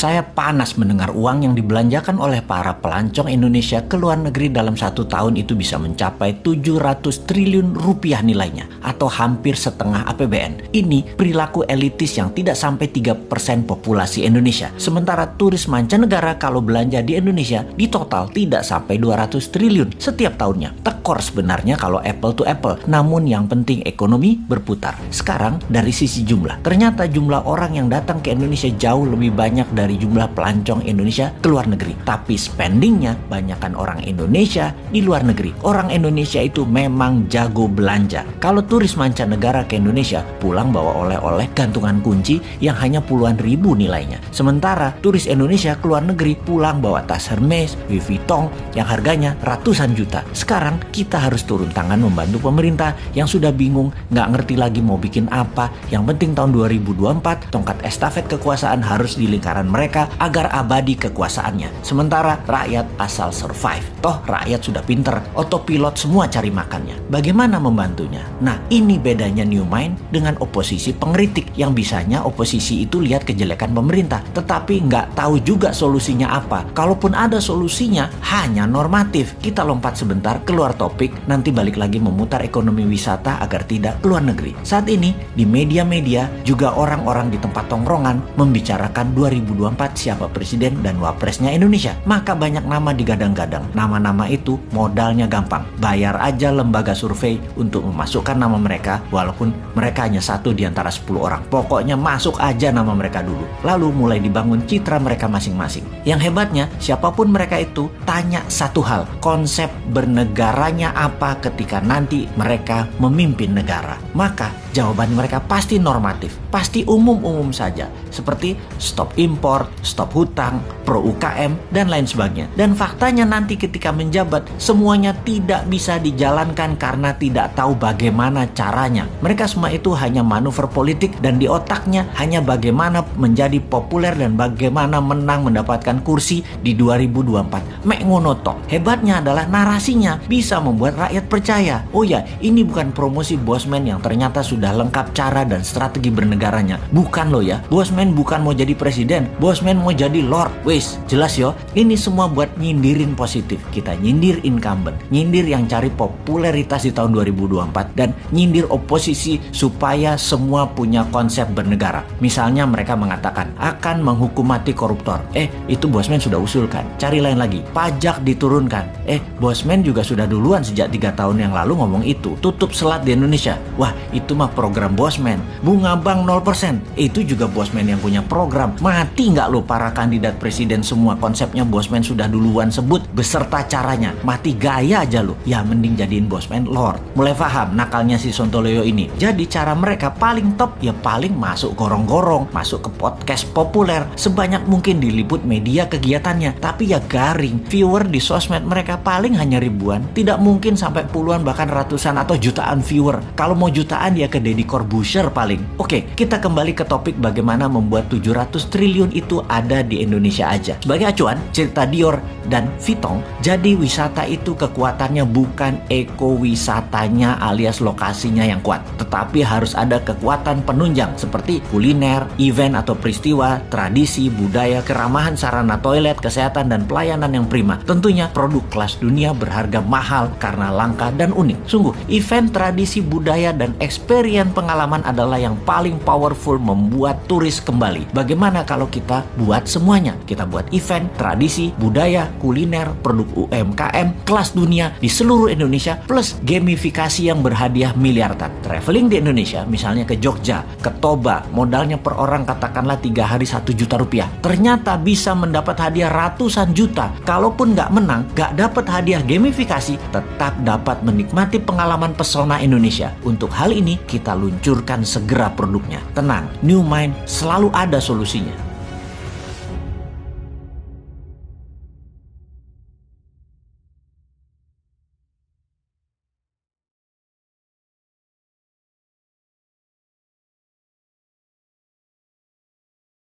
Saya panas mendengar uang yang dibelanjakan oleh para pelancong Indonesia ke luar negeri dalam 1 tahun itu bisa mencapai 700 triliun rupiah nilainya, atau hampir setengah APBN. Ini perilaku elitis yang tidak sampai 3% populasi Indonesia. Sementara turis mancanegara kalau belanja di Indonesia di total tidak sampai 200 triliun setiap tahunnya. Tekor sebenarnya kalau apple to apple, namun yang penting ekonomi berputar. Sekarang dari sisi jumlah, ternyata jumlah orang yang datang ke Indonesia jauh lebih banyak dari jumlah pelancong Indonesia ke luar negeri. Tapi spendingnya banyakkan orang Indonesia di luar negeri. Orang Indonesia itu memang jago belanja. Kalau turis mancanegara ke Indonesia pulang bawa oleh-oleh gantungan kunci yang hanya puluhan ribu nilainya. Sementara turis Indonesia ke luar negeri pulang bawa tas Hermes, Louis Vuitton yang harganya ratusan juta. Sekarang kita harus turun tangan membantu pemerintah yang sudah bingung, nggak ngerti lagi mau bikin apa. Yang penting tahun 2024 tongkat estafet kekuasaan harus di lingkaran mereka agar abadi kekuasaannya. Sementara rakyat asal survive. Toh rakyat sudah pinter, otopilot semua cari makannya. Bagaimana membantunya? Nah, ini bedanya New Mind dengan oposisi pengkritik yang bisanya oposisi itu lihat kejelekan pemerintah, tetapi nggak tahu juga solusinya apa. Kalaupun ada solusinya, hanya normatif. Kita lompat sebentar keluar topik, nanti balik lagi memutar ekonomi wisata agar tidak keluar negeri. Saat ini di media-media juga orang-orang di tempat tongkrongan membicarakan 2024 siapa presiden dan wapresnya Indonesia. Maka banyak nama digadang-gadang. Nama-nama itu modalnya gampang. Bayar aja lembaga survei untuk memasukkan nama mereka, walaupun mereka hanya 1 di antara 10 orang. Pokoknya masuk aja nama mereka dulu. Lalu mulai dibangun citra mereka masing-masing. Yang hebatnya, siapapun mereka itu, tanya satu hal. Konsep bernegaranya apa ketika nanti mereka memimpin negara? Maka jawaban mereka pasti normatif, pasti umum-umum saja, seperti stop impor, stop hutang, pro UKM, dan lain sebagainya. Dan faktanya nanti ketika menjabat, semuanya tidak bisa dijalankan karena tidak tahu bagaimana caranya. Mereka semua itu hanya manuver politik dan di otaknya hanya bagaimana menjadi populer dan bagaimana menang mendapatkan kursi di 2024. Mek ngono tok. Hebatnya adalah narasinya bisa membuat rakyat percaya. Oh ya, ini bukan promosi Bosman yang ternyata sudah lengkap cara dan strategi bernegaranya. Bukan loh ya. Bosman bukan mau jadi presiden. Bosman mau jadi lord. Wes, jelas yo. Ini semua buat nyindirin positif. Kita nyindir incumbent, nyindir yang cari popularitas di tahun 2024 dan nyindir oposisi supaya semua punya konsep bernegara. Misalnya mereka mengatakan akan menghukum mati koruptor. Itu Bosman sudah usulkan. Cari lain lagi. Pajak diturunkan. Bosman juga sudah duluan sejak 3 tahun yang lalu ngomong itu. Tutup selat di Indonesia. Wah, itu mah program Bosman. Bunga bank 0%. Itu juga Bosman yang punya program. Mati nggak lo para kandidat presiden semua konsepnya Bosman sudah duluan sebut beserta caranya. Mati gaya aja lo. Ya mending jadiin Bosman lord. Mulai paham nakalnya si Sontoloyo ini. Jadi cara mereka paling top ya paling masuk gorong-gorong, masuk ke podcast populer, sebanyak mungkin diliput media kegiatannya. Tapi ya garing. Viewer di sosmed mereka paling hanya ribuan. Tidak mungkin sampai puluhan bahkan ratusan atau jutaan viewer. Kalau mau jutaan ya ke Deddy Corbuzier paling. Oke, kita kembali ke topik bagaimana membuat 700 triliun itu ada di Indonesia aja. Sebagai acuan, cerita Dior dan Vuitton, jadi wisata itu kekuatannya bukan ekowisatanya alias lokasinya yang kuat, tetapi harus ada kekuatan penunjang seperti kuliner, event atau peristiwa, tradisi, budaya, keramahan sarana toilet, kesehatan, dan pelayanan yang prima. Tentunya produk kelas dunia berharga mahal karena langka dan unik. Sungguh, event, tradisi, budaya, dan experience pengalaman adalah yang paling powerful membuat turis kembali. Bagaimana kalau kita buat semuanya? Kita buat event, tradisi, budaya, kuliner, produk UMKM, kelas dunia di seluruh Indonesia, plus gamifikasi yang berhadiah miliaran. Traveling di Indonesia, misalnya ke Jogja, ke Toba, modalnya per orang katakanlah 3 hari 1 juta rupiah. Ternyata bisa mendapat hadiah ratusan juta. Kalaupun nggak menang, nggak dapat hadiah gamifikasi, tetap dapat menikmati pengalaman pesona Indonesia. Untuk hal ini, kita luncurkan segera produknya. Tenang, New Mind selalu ada solusinya.